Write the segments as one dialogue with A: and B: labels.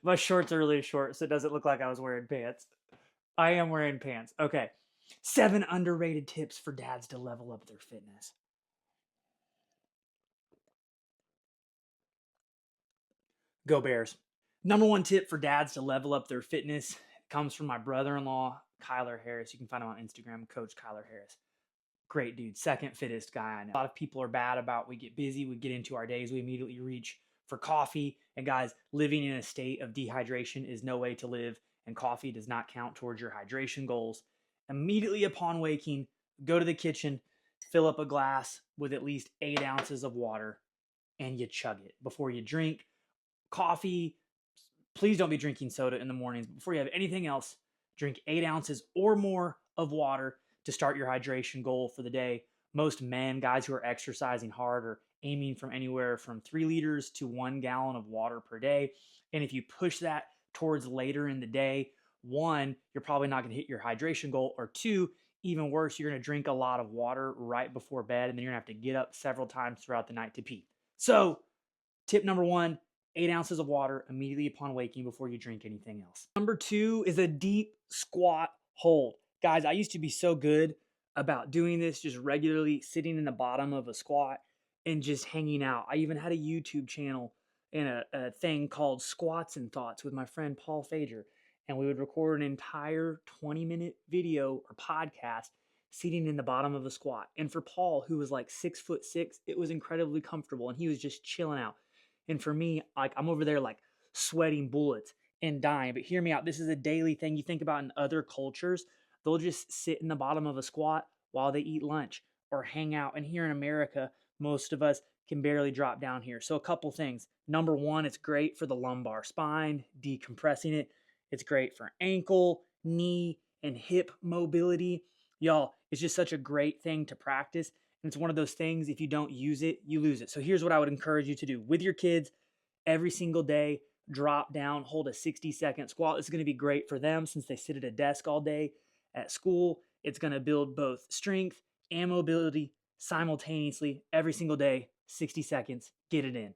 A: My shorts are really short, so it doesn't look like I was wearing pants. I am wearing pants. Okay. 7 underrated tips for dads to level up their fitness. Go Bears. Number one tip for dads to level up their fitness comes from my brother-in-law, Kyler Harris. You can find him on Instagram, Coach Kyler Harris. Great dude, second fittest guy I know. A lot of people are bad about we get busy, we get into our days, we immediately reach for coffee. And guys, living in a state of dehydration is no way to live, and coffee does not count towards your hydration goals. Immediately upon waking, go to the kitchen, fill up a glass with at least 8 ounces of water, and you chug it before you drink coffee. Please don't be drinking soda in the mornings. Before you have anything else, drink 8 ounces or more of water to start your hydration goal for the day. Most men, guys who are exercising hard, are aiming from anywhere from 3 liters to 1 gallon of water per day. And if you push that towards later in the day, one, you're probably not going to hit your hydration goal, or two, even worse, you're going to drink a lot of water right before bed, and then you're going to have to get up several times throughout the night to pee. So, tip number one, 8 ounces of water immediately upon waking before you drink anything else. Number two is a deep squat hold. Guys, I used to be so good about doing this, just regularly sitting in the bottom of a squat and just hanging out. I even had a YouTube channel and a thing called Squats and Thoughts with my friend Paul Fager. And we would record an entire 20-minute video or podcast sitting in the bottom of a squat. And for Paul, who was like 6'6", it was incredibly comfortable, and he was just chilling out. And for me, like, I'm over there like sweating bullets and dying. But hear me out. This is a daily thing you think about in other cultures. They'll just sit in the bottom of a squat while they eat lunch or hang out. And here in America, most of us can barely drop down here. So a couple things. Number one, it's great for the lumbar spine, decompressing it. It's great for ankle, knee, and hip mobility. Y'all, it's just such a great thing to practice. And it's one of those things, if you don't use it, you lose it. So here's what I would encourage you to do with your kids every single day. Drop down, hold a 60-second squat. It's going to be great for them since they sit at a desk all day at school. It's going to build both strength and mobility simultaneously every single day. 60 seconds, get it in.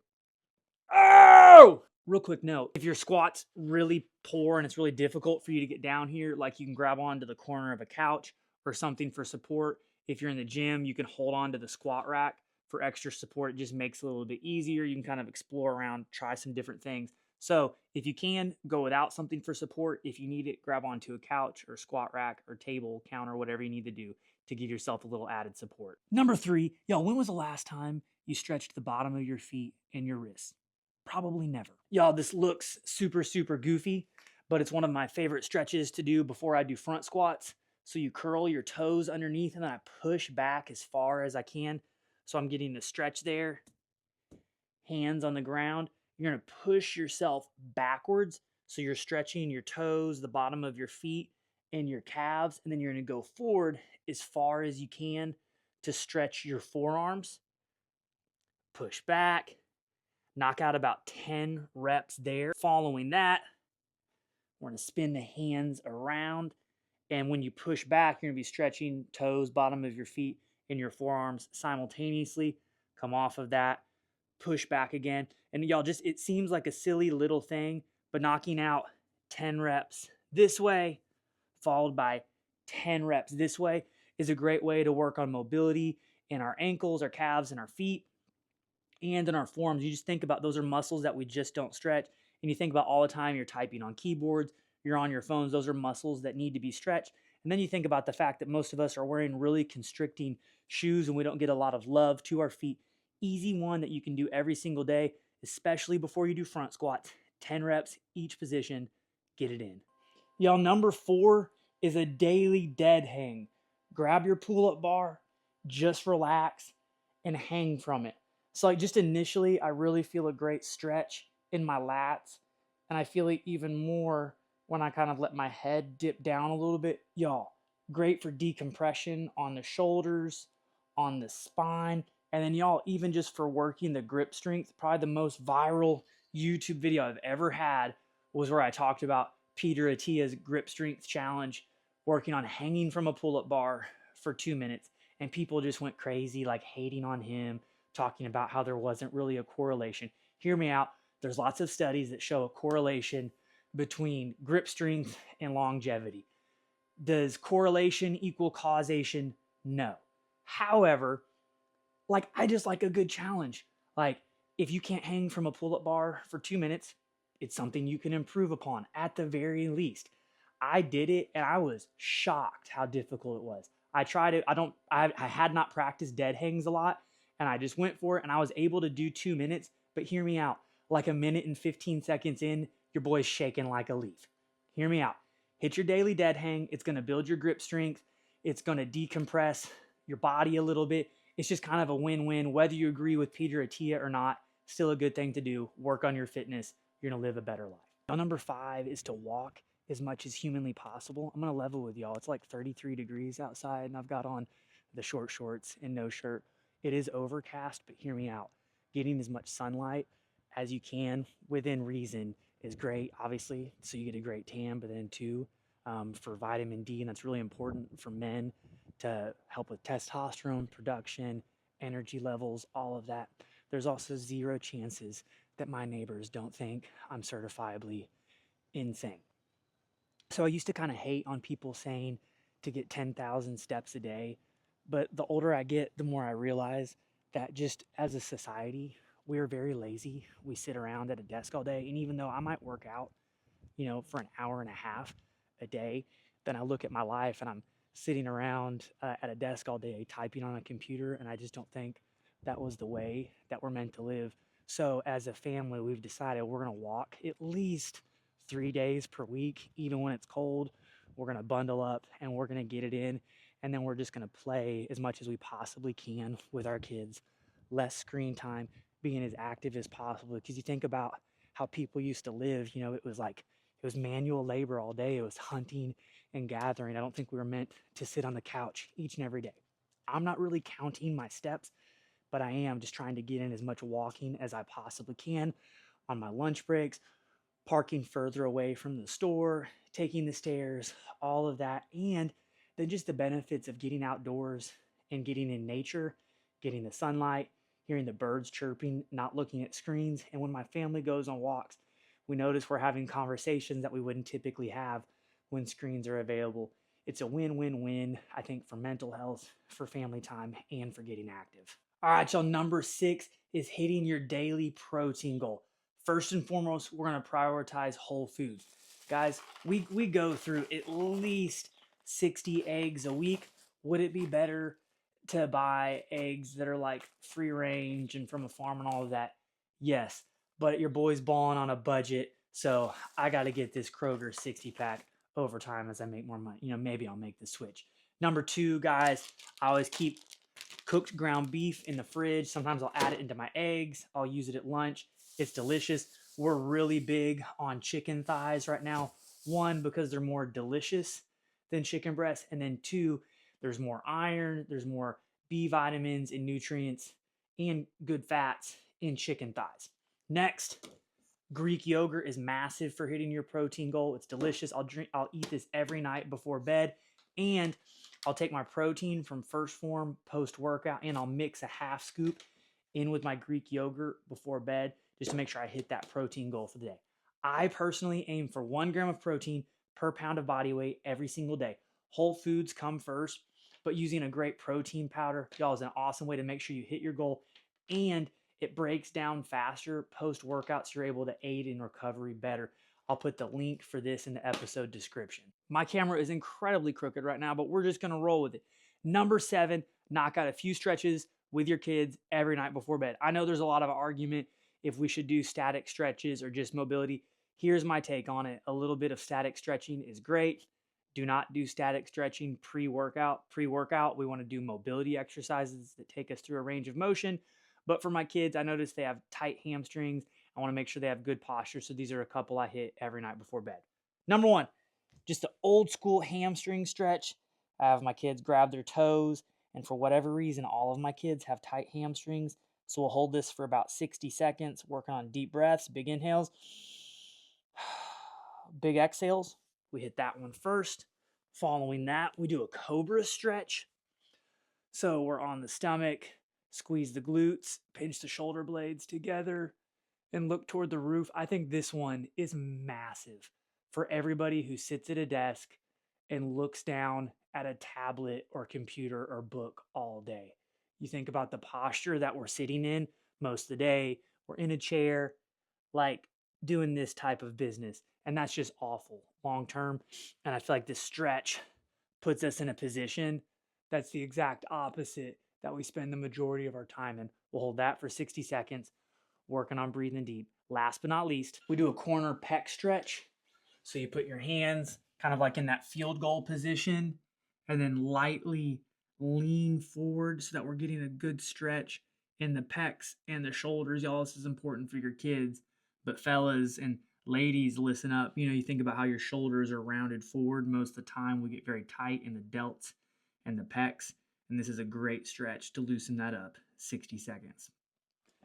A: Oh! Real quick note, if your squat's really poor and it's really difficult for you to get down here, like, you can grab onto the corner of a couch or something for support. If you're in the gym, you can hold on to the squat rack for extra support. It just makes it a little bit easier. You can kind of explore around, try some different things. So if you can, go without something for support. If you need it, grab onto a couch or squat rack or table, counter, whatever you need to do to give yourself a little added support. Number three, y'all, when was the last time you stretched the bottom of your feet and your wrists? Probably never. Y'all, this looks super, super goofy, but it's one of my favorite stretches to do before I do front squats. So you curl your toes underneath, and then I push back as far as I can. So I'm getting the stretch there. Hands on the ground. You're going to push yourself backwards. So you're stretching your toes, the bottom of your feet, and your calves. And then you're going to go forward as far as you can to stretch your forearms. Push back. Knock out about 10 reps there. Following that, we're going to spin the hands around. And when you push back, you're going to be stretching toes, bottom of your feet, and your forearms simultaneously. Come off of that, push back again. And y'all, just, it seems like a silly little thing, but knocking out 10 reps this way, followed by 10 reps this way, is a great way to work on mobility in our ankles, our calves, and our feet, and in our forearms. You just think about, those are muscles that we just don't stretch. And you think about all the time you're typing on keyboards, you're on your phones, those are muscles that need to be stretched. And then you think about the fact that most of us are wearing really constricting shoes and we don't get a lot of love to our feet. Easy one that you can do every single day, especially before you do front squats. 10 reps each position, get it in. Y'all, number four is a daily dead hang. Grab your pull-up bar, just relax, and hang from it. So like, just initially, I really feel a great stretch in my lats, and I feel it even more when I kind of let my head dip down a little bit. Y'all, great for decompression on the shoulders, on the spine, and then y'all, even just for working the grip strength. Probably the most viral YouTube video I've ever had was where I talked about Peter Attia's grip strength challenge, working on hanging from a pull-up bar for 2 minutes, and people just went crazy, like hating on him, talking about how there wasn't really a correlation. Hear me out. There's lots of studies that show a correlation between grip strength and longevity. Does correlation equal causation? No. However, like I just like a good challenge. Like if you can't hang from a pull-up bar for 2 minutes, it's something you can improve upon at the very least. I did it and I was shocked how difficult it was. I tried it. I had not practiced dead hangs a lot and I just went for it and I was able to do 2 minutes, but hear me out. Like a minute and 15 seconds in, your boy's shaking like a leaf. Hear me out. Hit your daily dead hang. It's going to build your grip strength. It's going to decompress your body a little bit. It's just kind of a win-win. Whether you agree with Peter Attia or not, still a good thing to do. Work on your fitness. You're going to live a better life. Now, number 5 is to walk as much as humanly possible. I'm going to level with y'all. It's like 33 degrees outside, and I've got on the short shorts and no shirt. It is overcast, but hear me out. Getting as much sunlight as you can within reason is great, obviously, so you get a great tan, but then too, for vitamin D, and that's really important for men to help with testosterone production, energy levels, all of that. There's also 0 chances that my neighbors don't think I'm certifiably insane. So I used to kind of hate on people saying to get 10,000 steps a day, but the older I get, the more I realize that just as a society, we're very lazy. We sit around at a desk all day, and even though I might work out, for an hour and a half a day, then I look at my life and I'm sitting around at a desk all day typing on a computer, and I just don't think that was the way that we're meant to live. So as a family, we've decided we're going to walk at least 3 days per week, even when it's cold. We're going to bundle up and we're going to get it in, and then we're just going to play as much as we possibly can with our kids. Less screen time, being as active as possible, because you think about how people used to live, it was manual labor all day. It was hunting and gathering. I don't think we were meant to sit on the couch each and every day. I'm not really counting my steps, but I am just trying to get in as much walking as I possibly can on my lunch breaks, parking further away from the store, taking the stairs, all of that. And then just the benefits of getting outdoors and getting in nature, getting the sunlight, hearing the birds chirping, not looking at screens. And when my family goes on walks, we notice we're having conversations that we wouldn't typically have when screens are available. It's a win-win-win, I think, for mental health, for family time, and for getting active. All right, y'all, number 6 is hitting your daily protein goal. First and foremost, we're going to prioritize whole foods. Guys, we go through at least 60 eggs a week. Would it be better to buy eggs that are like free range and from a farm and all of that? Yes, but your boy's balling on a budget, so I got to get this Kroger 60-pack over time as I make more money. Maybe I'll make the switch. Number 2, guys, I always keep cooked ground beef in the fridge. Sometimes I'll add it into my eggs. I'll use it at lunch. It's delicious. We're really big on chicken thighs right now. 1, because they're more delicious than chicken breasts. And then 2, there's more iron, there's more B vitamins and nutrients and good fats in chicken thighs. Next, Greek yogurt is massive for hitting your protein goal. It's delicious. I'll eat this every night before bed, and I'll take my protein from First Form post-workout, and I'll mix a half scoop in with my Greek yogurt before bed just to make sure I hit that protein goal for the day. I personally aim for 1 gram of protein per pound of body weight every single day. Whole foods come first, but using a great protein powder, y'all, is an awesome way to make sure you hit your goal, and it breaks down faster post-workout, so you're able to aid in recovery better. I'll put the link for this in the episode description. My camera is incredibly crooked right now, but we're just going to roll with it. Number 7, knock out a few stretches with your kids every night before bed. I know there's a lot of argument if we should do static stretches or just mobility. Here's my take on it. A little bit of static stretching is great. Do not do static stretching pre-workout. Pre-workout, we want to do mobility exercises that take us through a range of motion. But for my kids, I notice they have tight hamstrings. I want to make sure they have good posture. So these are a couple I hit every night before bed. Number 1, just the old school hamstring stretch. I have my kids grab their toes. And for whatever reason, all of my kids have tight hamstrings. So we'll hold this for about 60 seconds, working on deep breaths, big inhales, big exhales. We hit that one first. Following that, we do a cobra stretch. So we're on the stomach, squeeze the glutes, pinch the shoulder blades together, and look toward the roof. I think this one is massive for everybody who sits at a desk and looks down at a tablet or computer or book all day. You think about the posture that we're sitting in most of the day, we're in a chair, like doing this type of business. And that's just awful long term. And I feel like this stretch puts us in a position that's the exact opposite that we spend the majority of our time in. We'll hold that for 60 seconds, working on breathing deep. Last but not least, we do a corner pec stretch. So you put your hands kind of like in that field goal position and then lightly lean forward so that we're getting a good stretch in the pecs and the shoulders. Y'all, this is important for your kids. But fellas and ladies, listen up. You know, you think about how your shoulders are rounded forward. Most of the time we get very tight in the delts and the pecs. And this is a great stretch to loosen that up. 60 seconds.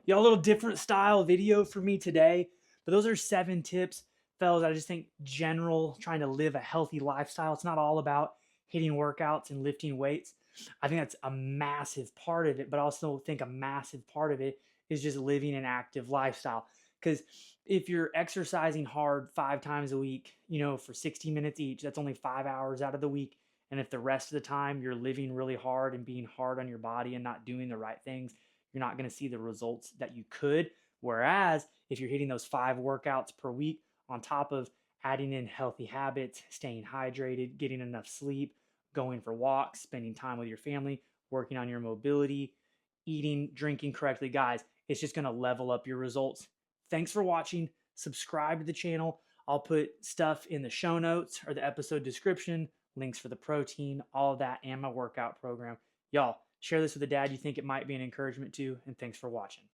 A: Y'all, a little different style video for me today, but those are 7 tips, fellas. I just think general, trying to live a healthy lifestyle. It's not all about hitting workouts and lifting weights. I think that's a massive part of it, but I also think a massive part of it is just living an active lifestyle. Because if you're exercising hard 5 times a week, you know, for 60 minutes each, that's only 5 hours out of the week. And if the rest of the time you're living really hard and being hard on your body and not doing the right things, you're not going to see the results that you could. Whereas if you're hitting those 5 workouts per week on top of adding in healthy habits, staying hydrated, getting enough sleep, going for walks, spending time with your family, working on your mobility, eating, drinking correctly, guys, it's just going to level up your results. Thanks for watching. Subscribe to the channel. I'll put stuff in the show notes or the episode description, links for the protein, all of that, and my workout program. Y'all, share this with a dad you think it might be an encouragement to, and thanks for watching.